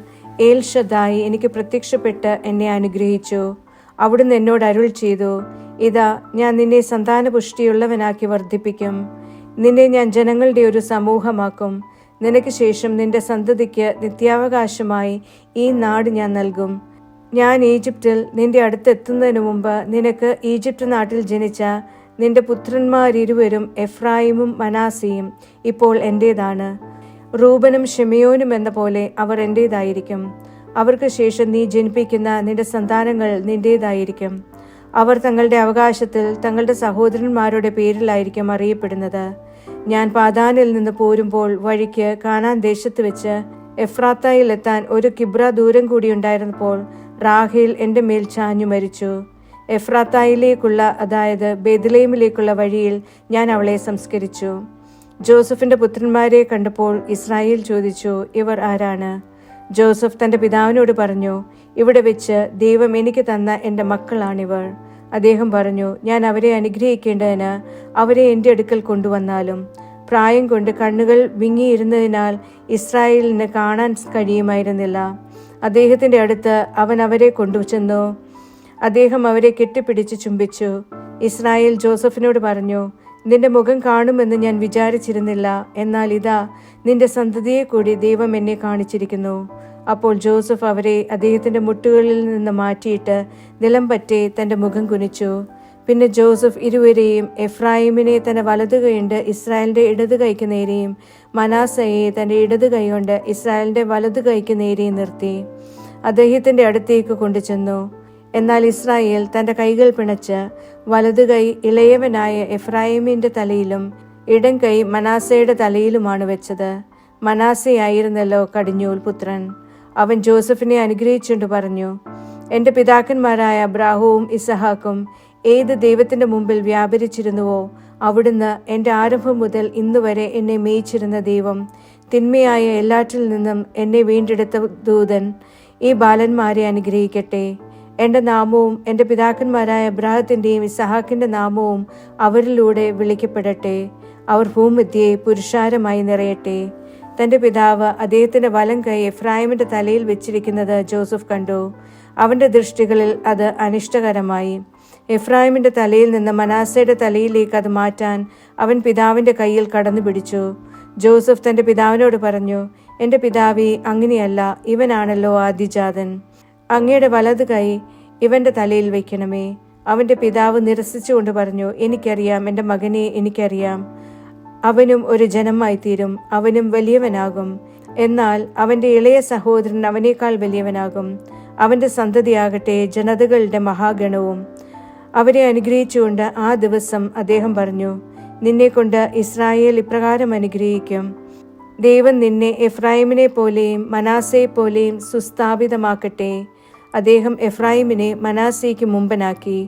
ഏൽ ഷദ്ദായി എനിക്ക് പ്രത്യക്ഷപ്പെട്ട് എന്നെ അനുഗ്രഹിച്ചു. അവിടുന്ന് എന്നോട് അരുൾ ചെയ്തു, ഇതാ ഞാൻ നിന്നെ സന്താനപുഷ്ടിയുള്ളവനാക്കി വർദ്ധിപ്പിക്കും. നിന്നെ ഞാൻ ജനങ്ങളുടെ ഒരു സമൂഹമാക്കും. നിനക്ക് ശേഷം നിന്റെ സന്തതിക്ക് നിത്യാവകാശമായി ഈ നാട് ഞാൻ നൽകും. ഞാൻ ഈജിപ്തിൽ നിന്റെ അടുത്തെത്തുന്നതിനു മുമ്പ് നിനക്ക് ഈജിപ്ത് നാട്ടിൽ ജനിച്ച നിന്റെ പുത്രന്മാരിരുവരും എഫ്രായിമും മനാസയും ഇപ്പോൾ എൻ്റേതാണ്. റൂബനും ഷിമെയോനും എന്ന പോലെ അവർ എൻ്റേതായിരിക്കും. അവർക്ക് ശേഷം നീ ജനിപ്പിക്കുന്ന നിന്റെ സന്താനങ്ങൾ നിന്റേതായിരിക്കും. അവർ തങ്ങളുടെ അവകാശത്തിൽ തങ്ങളുടെ സഹോദരന്മാരുടെ പേരിലായിരിക്കും അറിയപ്പെടുന്നത്. ഞാൻ പാദാനിൽ നിന്ന് പോരുമ്പോൾ വഴിക്ക് കാനാൻ ദേശത്ത് വെച്ച് എഫ്രാത്തായിൽ എത്താൻ 1 കിബ്ര ദൂരം കൂടി ഉണ്ടായിരുന്നപ്പോൾ റാഹേൽ എൻ്റെ മേൽ ചാഞ്ഞു മരിച്ചു. എഫ്രാത്തായിലേക്കുള്ള, അതായത് ബേത്ലഹേമിലേക്കുള്ള വഴിയിൽ ഞാൻ അവളെ സംസ്കരിച്ചു. ജോസഫിന്റെ പുത്രന്മാരെ കണ്ടപ്പോൾ ഇസ്രായേൽ ചോദിച്ചു, ഇവർ ആരാണ്? ജോസഫ് തന്റെ പിതാവിനോട് പറഞ്ഞു, ഇവിടെ വെച്ച് ദൈവം എനിക്ക് തന്ന എൻ്റെ മക്കളാണിവർ. അദ്ദേഹം പറഞ്ഞു, ഞാൻ അവരെ അനുഗ്രഹിക്കേണ്ടതിന് അവരെ എൻ്റെ അടുക്കൽ കൊണ്ടുവന്നാലും. പ്രായം കൊണ്ട് കണ്ണുകൾ വിങ്ങിയിരുന്നതിനാൽ ഇസ്രായേലിന് കാണാൻ കഴിയുമായിരുന്നില്ല. അദ്ദേഹത്തിന്റെ അടുത്ത് അവൻ അവരെ കൊണ്ടുചെന്നു. അദ്ദേഹം അവരെ കെട്ടിപ്പിടിച്ച് ചുംബിച്ചു. ഇസ്രായേൽ ജോസഫിനോട് പറഞ്ഞു, നിന്റെ മുഖം കാണുമെന്ന് ഞാൻ വിചാരിച്ചിരുന്നില്ല. എന്നാൽ ഇതാ നിന്റെ സന്തതിയെ കൂടി ദൈവം എന്നെ കാണിച്ചിരിക്കുന്നു. അപ്പോൾ ജോസഫ് അവരെ അദ്ദേഹത്തിന്റെ മുട്ടുകളിൽ നിന്ന് മാറ്റിയിട്ട് നിലം പറ്റെ തന്റെ മുഖം കുനിച്ചു. പിന്നെ ജോസഫ് ഇരുവരെയും, എഫ്രായിമിനെ തന്റെ വലതു കൈകൊണ്ട് ഇസ്രായേലിന്റെ ഇടതു കൈക്ക് നേരെയും മനാസയെ തന്റെ ഇടതു കൈകൊണ്ട് ഇസ്രായേലിന്റെ വലതു കൈക്ക് നേരെയും നിർത്തി അദ്ദേഹത്തിന്റെ അടുത്തേക്ക് കൊണ്ടുചെന്നു. എന്നാൽ ഇസ്രായേൽ തന്റെ കൈകൾ പിണച്ച് വലതു കൈ ഇളയവനായ എഫ്രായിമിന്റെ തലയിലും ഇടം കൈ മനാസയുടെ തലയിലുമാണ് വെച്ചത്. മനാസയായിരുന്നല്ലോ കടിഞ്ഞൂൽ പുത്രൻ. അവൻ ജോസഫിനെ അനുഗ്രഹിച്ചുകൊണ്ട് പറഞ്ഞു, എൻ്റെ പിതാക്കന്മാരായ അബ്രാഹവും ഇസഹാക്കും ഏത് ദൈവത്തിന്റെ മുമ്പിൽ വ്യാപരിച്ചിരുന്നുവോ അവിടുന്ന് എൻ്റെ ആരംഭം മുതൽ ഇന്നുവരെ എന്നെ മേയിച്ചിരുന്ന ദൈവം, തിന്മയായ എല്ലാറ്റിൽ നിന്നും എന്നെ വീണ്ടെടുത്ത ദൂതൻ ഈ ബാലന്മാരെ അനുഗ്രഹിക്കട്ടെ. എൻ്റെ നാമവും എൻ്റെ പിതാക്കന്മാരായ അബ്രാഹത്തിൻ്റെയും ഇസഹാക്കിൻ്റെ നാമവും അവരിലൂടെ വിളിക്കപ്പെടട്ടെ. അവർ ഭൂമധ്യേ പുരുഷാരമായി നിറയട്ടെ. തൻ്റെ പിതാവ് അദ്ദേഹത്തിൻ്റെ വലം കൈ എഫ്രായിമിൻ്റെ തലയിൽ വെച്ചിരിക്കുന്നത് ജോസഫ് കണ്ടു. അവൻ്റെ ദൃഷ്ടികളിൽ അത് അനിഷ്ടകരമായി. എഫ്രായിമിൻ്റെ തലയിൽ നിന്ന് മനാസയുടെ തലയിലേക്ക് അത് മാറ്റാൻ അവൻ പിതാവിൻ്റെ കയ്യിൽ കടന്നു പിടിച്ചു. ജോസഫ് തൻ്റെ പിതാവിനോട് പറഞ്ഞു, എൻ്റെ പിതാവേ, അങ്ങനെയല്ല, ഇവനാണല്ലോ ആദ്യജാതൻ. അങ്ങയുടെ വലത് കൈ ഇവന്റെ തലയിൽ വയ്ക്കണമേ. അവന്റെ പിതാവ് നിരസിച്ചുകൊണ്ട് പറഞ്ഞു, എനിക്കറിയാം, എൻ്റെ മകനെ എനിക്കറിയാം. അവനും ഒരു ജനമായി തീരും, അവനും വലിയവനാകും. എന്നാൽ അവന്റെ ഇളയ സഹോദരൻ അവനേക്കാൾ വലിയവനാകും. അവന്റെ സന്തതിയാകട്ടെ ജനതകളുടെ മഹാഗണവും. അവരെ അനുഗ്രഹിച്ചുകൊണ്ട് ആ ദിവസം അദ്ദേഹം പറഞ്ഞു, നിന്നെക്കൊണ്ട് ഇസ്രായേൽ ഇപ്രകാരം അനുഗ്രഹിക്കും, ദൈവം നിന്നെ എഫ്രായിമിനെ പോലെയും മനാസയെ പോലെയും സുസ്ഥാപിതമാക്കട്ടെ. അദ്ദേഹം എഫ്രായിമിനെ മനാസയ്ക്ക് മുമ്പനാക്കി.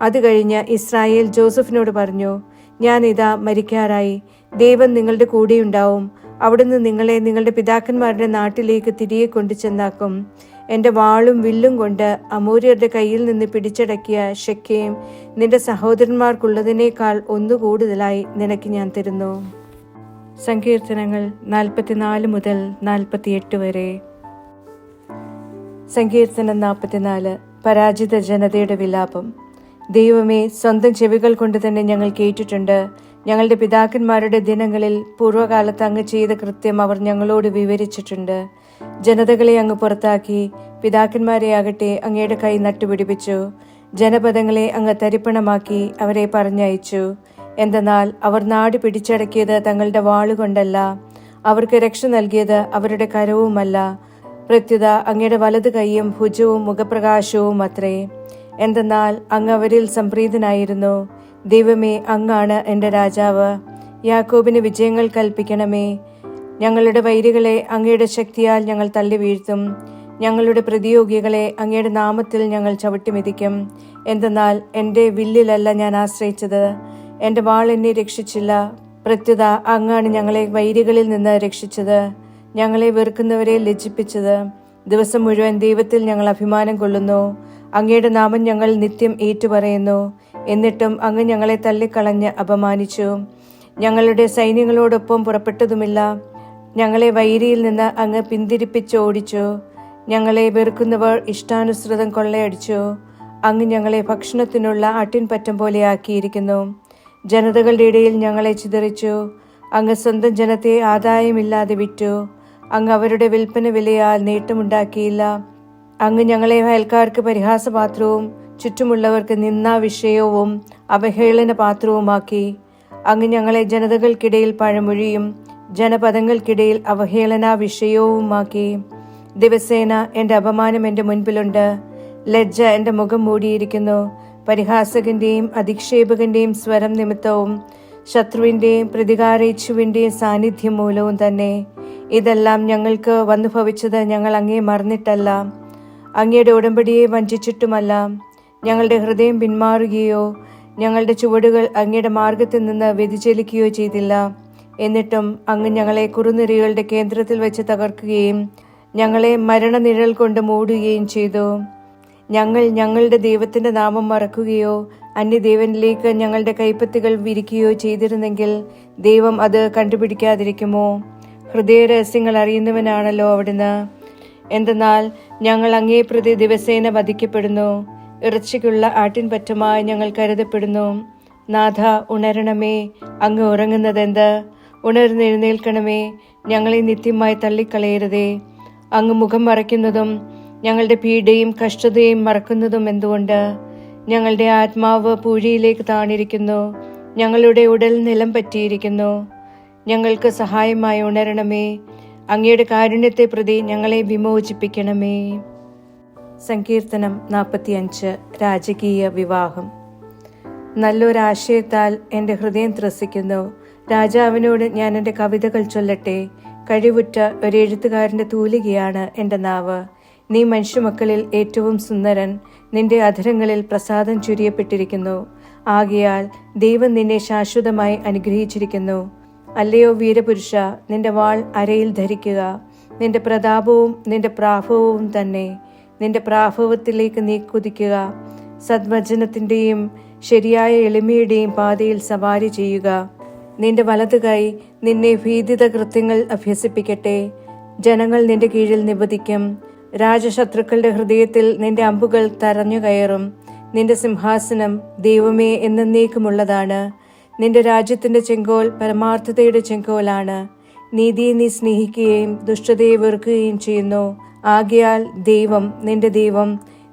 അത് കഴിഞ്ഞ് ഇസ്രായേൽ ജോസഫിനോട് പറഞ്ഞു, ഞാൻ ഇതാ മരിക്കാറായി. ദൈവം നിങ്ങളുടെ കൂടെയുണ്ടാവും. അവിടുന്ന് നിങ്ങളെ നിങ്ങളുടെ പിതാക്കന്മാരുടെ നാട്ടിലേക്ക് തിരികെ കൊണ്ടുചെന്നാക്കും. എൻ്റെ വാളും വില്ലും കൊണ്ട് അമോര്യരുടെ കയ്യിൽ നിന്ന് പിടിച്ചടക്കിയ ശെഖേം നിന്റെ സഹോദരന്മാർക്കുള്ളതിനേക്കാൾ ഒന്നുകൂടുതലായി നിനക്ക് ഞാൻ തരുന്നു. സങ്കീർത്തനങ്ങൾ 44 മുതൽ 48 വരെ. സങ്കീർത്തനം 44. പരാജിത ജനതയുടെ വിലാപം. ദൈവമേ, സ്വന്തം ചെവികൾ കൊണ്ട് തന്നെ ഞങ്ങൾ കേട്ടിട്ടുണ്ട്. ഞങ്ങളുടെ പിതാക്കന്മാരുടെ ദിനങ്ങളിൽ പൂർവ്വകാലത്ത് അങ്ങ് ചെയ്ത കൃത്യം അവർ ഞങ്ങളോട് വിവരിച്ചിട്ടുണ്ട്. ജനതകളെ അങ്ങ് പുറത്താക്കി, പിതാക്കന്മാരെ ആകട്ടെ അങ്ങയുടെ കൈ നട്ടുപിടിപ്പിച്ചു. ജനപദങ്ങളെ അങ്ങ് തരിപ്പണമാക്കി അവരെ പറഞ്ഞയച്ചു. എന്തെന്നാൽ അവർ നാട് പിടിച്ചടക്കിയത് തങ്ങളുടെ വാളുകൊണ്ടല്ല, അവർക്ക് രക്ഷ നൽകിയത് അവരുടെ കരവുമല്ല. പ്രത്യുത അങ്ങയുടെ വലതു കൈയും ഭുജവും മുഖപ്രകാശവും അത്രേ. എന്തെന്നാൽ അങ്ങ് അവരിൽ സംപ്രീതനായിരുന്നു. ദൈവമേ, അങ്ങാണ് എൻ്റെ രാജാവ്. യാക്കോബിന് വിജയങ്ങൾ കൽപ്പിക്കണമേ. ഞങ്ങളുടെ വൈരികളെ അങ്ങയുടെ ശക്തിയാൽ ഞങ്ങൾ തള്ളി വീഴ്ത്തും. ഞങ്ങളുടെ പ്രതിയോഗികളെ അങ്ങയുടെ നാമത്തിൽ ഞങ്ങൾ ചവിട്ടിമെതിക്കും. എന്തെന്നാൽ എൻ്റെ വില്ലിലല്ല ഞാൻ ആശ്രയിച്ചത്, എൻ്റെ വാൾ എന്നെ രക്ഷിച്ചില്ല. പ്രത്യുത അങ്ങാണ് ഞങ്ങളെ വൈരികളിൽ നിന്ന് രക്ഷിച്ചത്, ഞങ്ങളെ വെറുക്കുന്നവരെ ലജ്ജിപ്പിച്ചത്. ദിവസം മുഴുവൻ ദൈവത്തിൽ ഞങ്ങൾ അഭിമാനം കൊള്ളുന്നു. അങ്ങയുടെ നാമം ഞങ്ങൾ നിത്യം ഏറ്റുപറയുന്നു. എന്നിട്ടും അങ്ങ് ഞങ്ങളെ തള്ളിക്കളഞ്ഞ് അപമാനിച്ചു. ഞങ്ങളുടെ സൈന്യങ്ങളോടൊപ്പം പുറപ്പെട്ടതുമില്ല. ഞങ്ങളെ വൈരിയിൽ നിന്ന് അങ്ങ് പിന്തിരിപ്പിച്ചോടിച്ചു. ഞങ്ങളെ വെറുക്കുന്നവർ ഇഷ്ടാനുസൃതം കൊള്ളയടിച്ചു. അങ്ങ് ഞങ്ങളെ ഭക്ഷണത്തിനുള്ള ആട്ടിൻപറ്റം പോലെ ആക്കിയിരിക്കുന്നു. ജനതകളുടെ ഇടയിൽ ഞങ്ങളെ ചിതറിച്ചു. അങ്ങ് സ്വന്തം ജനത്തെ ആദായമില്ലാതെ വിറ്റു. അങ്ങ് അവരുടെ വിൽപ്പന വിലയാൽ നേട്ടമുണ്ടാക്കിയില്ല. അങ്ങ് ഞങ്ങളെ അയൽക്കാർക്ക് പരിഹാസപാത്രവും ചുറ്റുമുള്ളവർക്ക് നിന്ദാവിഷയവും അവഹേളന പാത്രവുമാക്കി. അങ്ങ് ഞങ്ങളെ ജനതകൾക്കിടയിൽ പഴമൊഴിയും ജനപദങ്ങൾക്കിടയിൽ അവഹേളന വിഷയവുമാക്കി. ദിവസേന എൻ്റെ അപമാനം എൻ്റെ മുൻപിലുണ്ട്. ലജ്ജ എൻ്റെ മുഖം മൂടിയിരിക്കുന്നു. പരിഹാസകന്റെയും അധിക്ഷേപകന്റെയും സ്വരം നിമിത്തവും ശത്രുവിൻ്റെയും പ്രതികാരേച്ഛുവിൻ്റെയും സാന്നിധ്യം മൂലവും തന്നെ. ഇതെല്ലാം ഞങ്ങൾക്ക് വന്നു ഭവിച്ചത് ഞങ്ങൾ അങ്ങേ മറന്നിട്ടല്ല, അങ്ങയുടെ ഉടമ്പടിയെ വഞ്ചിച്ചിട്ടുമല്ല. ഞങ്ങളുടെ ഹൃദയം പിന്മാറുകയോ ഞങ്ങളുടെ ചുവടുകൾ അങ്ങയുടെ മാർഗത്തിൽ നിന്ന് വ്യതിചലിക്കുകയോ ചെയ്തില്ല. എന്നിട്ടും അങ്ങ് ഞങ്ങളെ കുറുനിരകളുടെ കേന്ദ്രത്തിൽ വെച്ച് തകർക്കുകയും ഞങ്ങളെ മരണനിഴൽ കൊണ്ട് മൂടുകയും ചെയ്തു. ഞങ്ങൾ ഞങ്ങളുടെ ദൈവത്തിന്റെ നാമം മറക്കുകയോ അന്യദേവനിലേക്ക് ഞങ്ങളുടെ കൈപ്പത്തികൾ വിരിക്കുകയോ ചെയ്തിരുന്നെങ്കിൽ ദൈവം അത് കണ്ടുപിടിക്കാതിരിക്കുമോ? ഹൃദയരഹസ്യങ്ങൾ അറിയുന്നവനാണല്ലോ അവിടുന്ന്. എന്തെന്നാൽ ഞങ്ങൾ അങ്ങേ പ്രതി ദിവസേന വധിക്കപ്പെടുന്നു. ഇറച്ചിക്കുള്ള ആട്ടിൻപറ്റമായി ഞങ്ങൾ കരുതപ്പെടുന്നു. നാഥ, ഉണരണമേ, അങ്ങ് ഉറങ്ങുന്നതെന്ത്? ഉണർന്നെഴുന്നേൽക്കണമേ, ഞങ്ങളെ നിത്യമായി തള്ളിക്കളയരുതേ. അങ്ങ് മുഖം മറയ്ക്കുന്നതും ഞങ്ങളുടെ പീഡയും കഷ്ടതയും മറക്കുന്നതും എന്തുകൊണ്ട്? ഞങ്ങളുടെ ആത്മാവ് പൂഴിയിലേക്ക് താണിരിക്കുന്നു, ഞങ്ങളുടെ ഉടൽ നിലം പറ്റിയിരിക്കുന്നു. ഞങ്ങൾക്ക് സഹായമായി ഉണരണമേ, അങ്ങയുടെ കാരുണ്യത്തെ പ്രതി ഞങ്ങളെ വിമോചിപ്പിക്കണമേ. സങ്കീർത്തനം 45. രാജകീയ വിവാഹം. നല്ലൊരാശയത്താൽ എൻ്റെ ഹൃദയം ത്രസിക്കുന്നു. രാജാവിനോട് ഞാൻ എൻ്റെ കവിതകൾ ചൊല്ലട്ടെ. കഴിവുറ്റ ഒരു എഴുത്തുകാരൻ്റെ തൂലികയാണ് എൻ്റെ നാവ്. നീ മനുഷ്യമക്കളിൽ ഏറ്റവും സുന്ദരൻ. നിന്റെ അധരങ്ങളിൽ പ്രസാദം ചുരിയപ്പെട്ടിരിക്കുന്നു. ആകയാൽ ദൈവം നിന്നെ ശാശ്വതമായി അനുഗ്രഹിച്ചിരിക്കുന്നു. അല്ലയോ വീരപുരുഷ, നിന്റെ വാൾ അരയിൽ ധരിക്കുക. നിന്റെ പ്രതാപവും നിന്റെ പ്രാഭവവും തന്നെ. നിന്റെ പ്രാഭവത്തിലേക്ക് നീ കുതിക്കുക. സദ്വചനത്തിൻ്റെയും ശരിയായ എളിമയുടെയും പാതയിൽ സവാരി ചെയ്യുക. നിന്റെ വലതു കൈ നിന്നെ ഭീതിത കൃത്യങ്ങൾ അഭ്യസിപ്പിക്കട്ടെ. ജനങ്ങൾ നിന്റെ കീഴിൽ നിബദിക്കും. രാജശത്രുക്കളുടെ ഹൃദയത്തിൽ നിന്റെ അമ്പുകൾ തറഞ്ഞു കയറും. നിന്റെ സിംഹാസനം ദൈവമേ എന്നേക്കുമുള്ളതാണ്. നിന്റെ രാജ്യത്തിന്റെ ചെങ്കോൽ പരമാർത്ഥതയുടെ ചെങ്കോലാണ്. നീതിയെ നീ സ്നേഹിക്കുകയും ദുഷ്ടതയെ വെറുക്കുകയും ചെയ്യുന്നു. ആകയാൽ ദൈവം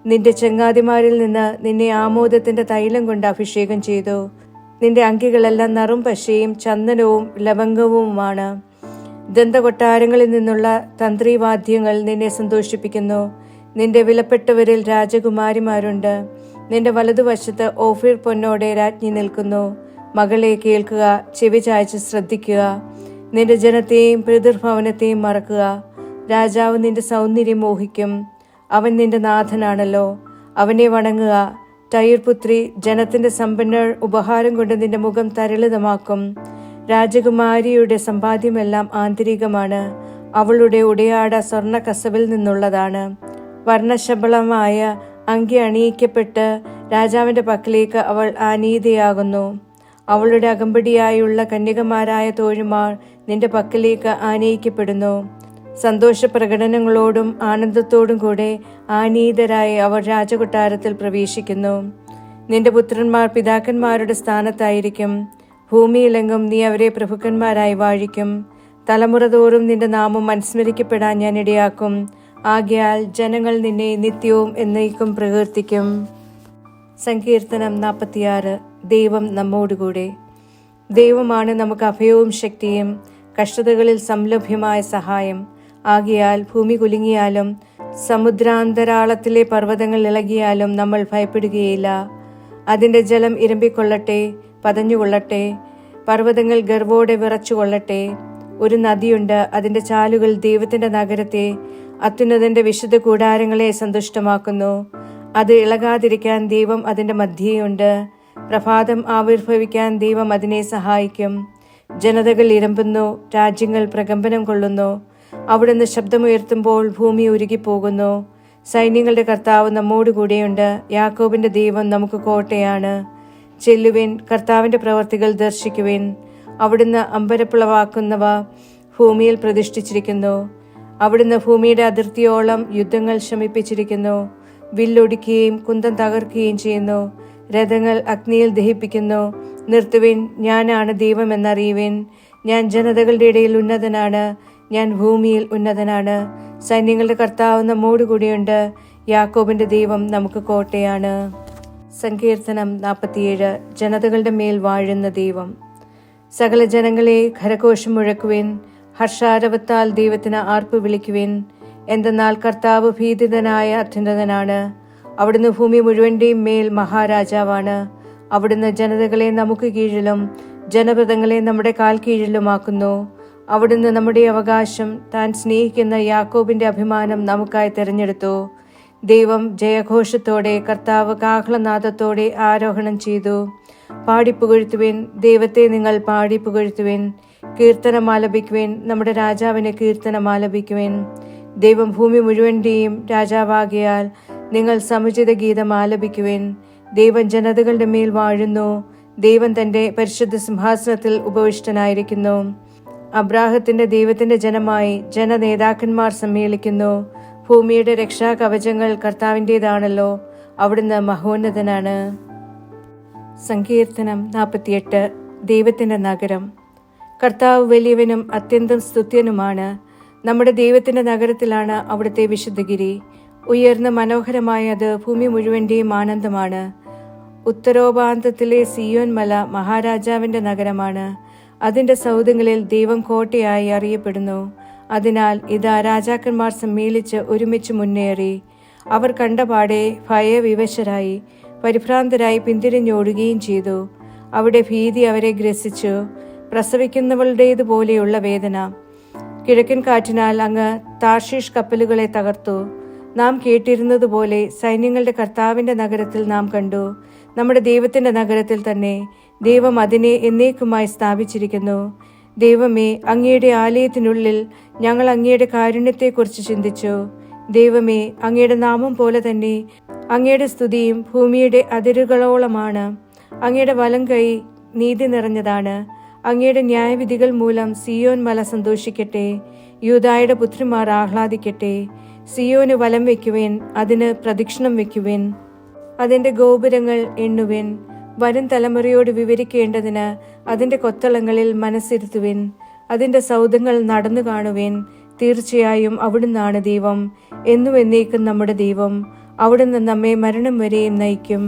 നിന്റെ ചങ്ങാതിമാരിൽ നിന്ന് നിന്നെ ആമോദത്തിന്റെ തൈലം കൊണ്ട് അഭിഷേകം ചെയ്തു. നിന്റെ അങ്കികളെല്ലാം നറും പശയും ചന്ദനവും ലവംഗവുമാണ്. ദന്തകൊട്ടാരങ്ങളിൽ നിന്നുള്ള തന്ത്രിവാദ്യങ്ങൾ നിന്നെ സന്തോഷിപ്പിക്കുന്നു. നിന്റെ വിലപ്പെട്ടവരിൽ രാജകുമാരിമാരുണ്ട്. നിന്റെ വലതുവശത്ത് ഓഫീർ പൊന്നോടെ രാജ്ഞി നിൽക്കുന്നു. മകളെ കേൾക്കുക, ചെവി ചായ്ച്ച് ശ്രദ്ധിക്കുക. നിന്റെ ജനത്തെയും പിതൃഭവനത്തെയും മറക്കുക. രാജാവ് നിന്റെ സൗന്ദര്യം മോഹിക്കും. അവൻ നിന്റെ നാഥനാണല്ലോ. അവനെ വണങ്ങുക. ടൈർ പുത്രി, ജനത്തിന്റെ സമ്പന്നർ ഉപഹാരം കൊണ്ട് നിന്റെ മുഖം തരളിതമാക്കും. രാജകുമാരിയുടെ സമ്പാദ്യമെല്ലാം ആന്തരികമാണ്. അവളുടെ ഉടയാട സ്വർണ്ണ കസവിൽ നിന്നുള്ളതാണ്. വർണ്ണശബളമായ അങ്കി അണിയിക്കപ്പെട്ട് രാജാവിന്റെ പക്കലേക്ക് അവൾ ആനീതയാകുന്നു. അവളുടെ അകമ്പടിയായുള്ള കന്യകമാരായ തോഴിമാർ നിന്റെ പക്കലേക്ക് ആനയിക്കപ്പെടുന്നു. സന്തോഷ പ്രകടനങ്ങളോടും ആനന്ദത്തോടും കൂടെ ആനീതരായി അവർ രാജകൊട്ടാരത്തിൽ പ്രവേശിക്കുന്നു. നിന്റെ പുത്രന്മാർ പിതാക്കന്മാരുടെ സ്ഥാനത്തായിരിക്കും. ഭൂമിയിലെങ്ങും നീ അവരെ പ്രഭുക്കന്മാരായി വാഴിക്കും. തലമുറ തോറും നിന്റെ നാമം അനുസ്മരിക്കപ്പെടാൻ ഞാൻ ഇടയാക്കും. ആകയാൽ ജനങ്ങൾ നിന്നെ നിത്യവും എന്നേക്കും പ്രകീർത്തിക്കും. സങ്കീർത്തനം 46. ദൈവം നമ്മോടുകൂടെ. ദൈവമാണ് നമുക്ക് അഭയവും ശക്തിയും, കഷ്ടതകളിൽ സംലഭ്യമായ സഹായം. ആകയാൽ ഭൂമി കുലുങ്ങിയാലും സമുദ്രാന്തരാളത്തിലെ പർവ്വതങ്ങൾ ഇളകിയാലും നമ്മൾ ഭയപ്പെടുകയില്ല. അതിൻ്റെ ജലം ഇരമ്പിക്കൊള്ളട്ടെ, പതഞ്ഞുകൊള്ളട്ടെ, പർവ്വതങ്ങൾ ഗർവോടെ വിറച്ചുകൊള്ളട്ടെ. ഒരു നദിയുണ്ട്, അതിൻ്റെ ചാലുകൾ ദൈവത്തിൻ്റെ നഗരത്തെ, അത്യുന്നതന്റെ വിശുദ്ധ കൂടാരങ്ങളെ സന്തുഷ്ടമാക്കുന്നു. അത് ഇളകാതിരിക്കാൻ ദൈവം അതിൻ്റെ മധ്യേയുണ്ട്. പ്രഭാതം ആവിർഭവിക്കാൻ ദൈവം അതിനെ സഹായിക്കും. ജനതകൾ ഇരമ്പുന്നു, രാജ്യങ്ങൾ പ്രകമ്പനം കൊള്ളുന്നു. അവിടുന്ന് ശബ്ദമുയർത്തുമ്പോൾ ഭൂമി ഉരുകിപ്പോകുന്നു. സൈന്യങ്ങളുടെ കർത്താവ് നമ്മോടുകൂടെയുണ്ട്. യാക്കോബിന്റെ ദൈവം നമുക്ക് കോട്ടയാണ്. ചെല്ലുവിൻ, കർത്താവിന്റെ പ്രവർത്തികൾ ദർശിക്കുവിൻ. അവിടുന്ന് അമ്പരപ്പിളവാക്കുന്നവ ഭൂമിയിൽ പ്രതിഷ്ഠിച്ചിരിക്കുന്നു. അവിടുന്ന് ഭൂമിയുടെ അതിർത്തിയോളം യുദ്ധങ്ങൾ ശമിപ്പിച്ചിരിക്കുന്നു. വില്ലൊടിക്കുകയും കുന്തം തകർക്കുകയും ചെയ്യുന്നു. രഥങ്ങൾ അഗ്നിയിൽ ദഹിപ്പിക്കുന്നു. നിർത്തുവിൻ, ഞാനാണ് ദൈവം എന്നറിയുവിൻ. ഞാൻ ജനതകളുടെ ഇടയിൽ ഉന്നതനാണ്. ഞാൻ ഭൂമിയിൽ ഉന്നതനാണ്. സൈന്യങ്ങളുടെ കർത്താവ് നമ്മോടുകൂടിയുണ്ട്. യാക്കോബിന്റെ ദൈവം നമുക്ക് കോട്ടയാണ്. സങ്കീർത്തനം 47. ജനതകളുടെ മേൽ വാഴുന്ന ദൈവം. സകല ജനങ്ങളെ ഖരഘോഷം മുഴക്കുവിൻ. ഹർഷാരവത്താൽ ദൈവത്തിന് ആർപ്പ് വിളിക്കുവിൻ. എന്തെന്നാൽ കർത്താവ് ഭീതിതനായ അത്യുന്നതനാണ്. അവിടുന്ന് ഭൂമി മുഴുവൻ്റെയും മേൽ മഹാരാജാവാണ്. അവിടുന്ന് ജനതകളെ നമുക്ക് കീഴിലും ജനപദങ്ങളെ നമ്മുടെ കാൽ കീഴിലുമാക്കുന്നു. അവിടുന്ന് നമ്മുടെ അവകാശം, താൻ സ്നേഹിക്കുന്ന യാക്കോബിന്റെ അഭിമാനം നമുക്കായി തെരഞ്ഞെടുത്തു. ദൈവം ജയഘോഷത്തോടെ, കർത്താവ് കാഹളനാദത്തോടെ ആരോഹണം ചെയ്തു. പാടിപ്പുകഴ്ത്തുവിൻ, ദൈവത്തെ നിങ്ങൾ പാടിപ്പുകഴ്ത്തുവിൻ. കീർത്തനമാലപിക്കുവിൻ, നമ്മുടെ രാജാവിന് കീർത്തനമാലപിക്കുവിൻ. ദൈവം ഭൂമി മുഴുവൻ്റെയും രാജാവാകിയാൽ നിങ്ങൾ സമുചിത ഗീതം ആലപിക്കുവിൻ. ദൈവം ജനതകളുടെ മേൽ വാഴുന്നു. ദൈവം തന്റെ പരിശുദ്ധ സിംഹാസനത്തിൽ ഉപവിഷ്ടനായിരിക്കുന്നു. അബ്രാഹത്തിന്റെ ദൈവത്തിന്റെ ജനമായി ജനനേതാക്കന്മാർ സമ്മേളിക്കുന്നു. ഭൂമിയുടെ രക്ഷാകവചങ്ങൾ കർത്താവിൻ്റെതാണല്ലോ. അവിടുന്ന് മഹോന്നതനാണ്. സങ്കീർത്തനം 48. ദൈവത്തിന്റെ നഗരം. കർത്താവ് വലിയവനും അത്യന്തം സ്തുത്യനുമാണ്. നമ്മുടെ ദൈവത്തിന്റെ നഗരത്തിലാണ് അവിടുത്തെ വിശുദ്ധഗിരി. ഉയർന്ന മനോഹരമായ അത് ഭൂമി മുഴുവൻ്റെയും ആനന്ദമാണ്. ഉത്തരോപാന്തത്തിലെ സിയോൻ മല മഹാരാജാവിന്റെ നഗരമാണ്. അതിന്റെ സൗധങ്ങളിൽ ദൈവം കോട്ടയായി അറിയപ്പെടുന്നു. അതിനാൽ ഇതാ രാജാക്കന്മാർ സമ്മേളിച്ച് ഒരുമിച്ച് മുന്നേറി. അവർ കണ്ടപാടെ ഭയവിവശരായി, പരിഭ്രാന്തരായി പിന്തിരിഞ്ഞോടുകയും ചെയ്തു. അവിടെ ഭീതി അവരെ ഗ്രസിച്ചു, പ്രസവിക്കുന്നവളുടേതുപോലെയുള്ള വേദന. കിഴക്കൻ കാറ്റിനാൽ അങ്ങ് താർഷീഷ് കപ്പലുകളെ തകർത്തു. നാം കേട്ടിരുന്നതുപോലെ സൈന്യങ്ങളുടെ കർത്താവിന്റെ നഗരത്തിൽ നാം കണ്ടു. നമ്മുടെ ദൈവത്തിന്റെ നഗരത്തിൽ തന്നെ. ദൈവം അതിനെ എന്നേക്കുമായി സ്ഥാപിച്ചിരിക്കുന്നു. ദൈവമേ, അങ്ങയുടെ ആലയത്തിനുള്ളിൽ ഞങ്ങൾ അങ്ങയുടെ കാരുണ്യത്തെക്കുറിച്ച് ചിന്തിച്ചു. ദൈവമേ, അങ്ങയുടെ നാമം പോലെ തന്നെ അങ്ങയുടെ സ്തുതിയും ഭൂമിയുടെ അതിരുകളോളമാണ്. അങ്ങയുടെ വലം കൈ നീതി നിറഞ്ഞതാണ്. അങ്ങയുടെ ന്യായവിധികൾ മൂലം സിയോൻ മല സന്തോഷിക്കട്ടെ. യൂദായുടെ പുത്രിമാർ ആഹ്ലാദിക്കട്ടെ. സിയോന് വലം വയ്ക്കുവിൻ, അതിന് പ്രദക്ഷിണം വയ്ക്കുവിൻ. അതിന്റെ ഗോപുരങ്ങൾ എണ്ണുവിൻ. വരും തലമുറയോട് വിവരിക്കേണ്ടതിന് അതിന്റെ കൊത്തളങ്ങളിൽ മനസ്സിരുത്തുവിൻ. അതിന്റെ സൗധങ്ങൾ നടന്നു കാണുവിൻ. തീർച്ചയായും അവിടുന്നാണ് ദൈവം, എന്നും എന്നേക്കും നമ്മുടെ ദൈവം. അവിടുന്ന് നമ്മെ മരണം വരെയും നയിക്കും.